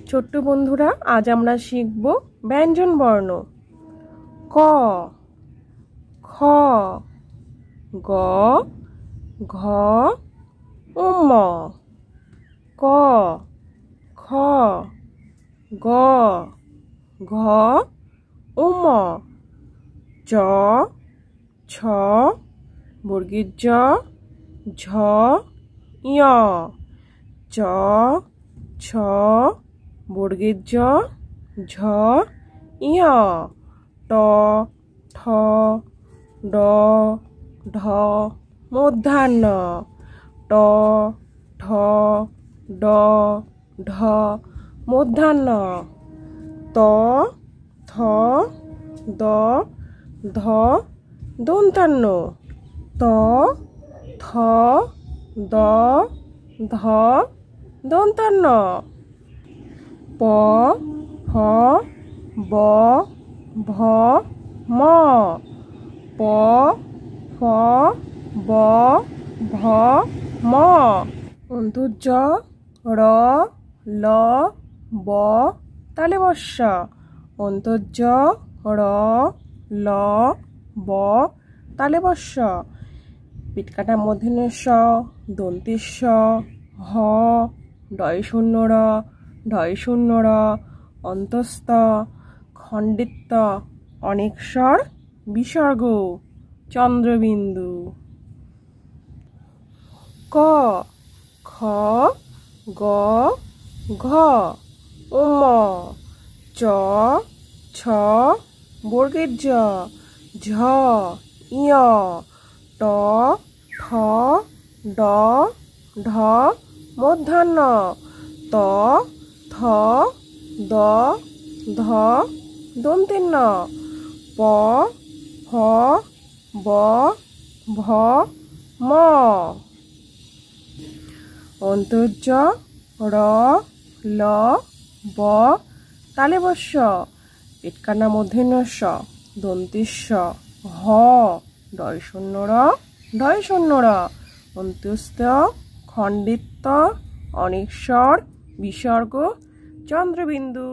ছোট্ট বন্ধুরা, আজ আমরা শিখব ব্যঞ্জন বর্ণ। ক, খ, গ, ঘ, ম। ক, খ, গ, ঘ, ম। চ, ছ, বর্গীয় জ, ঝ, ঞ। চ, ছ, বর্গীয় জ, ঝ, ঞ। ট, ঠ, ড, ঢ, মূর্ধন্য। ট, ঠ, ড, ঢ, মূর্ধন্য। ত, থ, দ, ধ, দন্তান্ন। ত, থ, দ, ধ, দন্তান্ন। প, ফ, ব, ভ, ম। প, ফ, ব, ভ, ম। জ, র, ল, ব, তালে বর্ষ। জ, র, ল, ব, তালে বর্ষ। পিটকাটা মূর্ধন্য ষ, দন্তের স, হ, ডয় শূন্য র, ঢয় শূন্য র, অন্তস্থ, খণ্ডিত, অনেক স্বর, বিসর্গ, চন্দ্রবিন্দু। ক, খ, গ, ঘ, ম। চ, ছ, বর্গীয় জ, ঝ, ঞ। ট, ঠ, ড, ঢ, মূর্ধন্য। ত, থ, দ, ধ, দন্তেন্য। প, ফ, ব, ভ, ম। জ, র, ল, ব, তালে বর্ষ। পিটকানা মূর্ধন্য ষ, দন্তের স, হ, ডয় শূন্য র, ঢয় শূন্য র, অন্ত্যস্ত, খণ্ডিত, অনেক স্বর, বিসর্গ, চন্দ্রবিন্দু।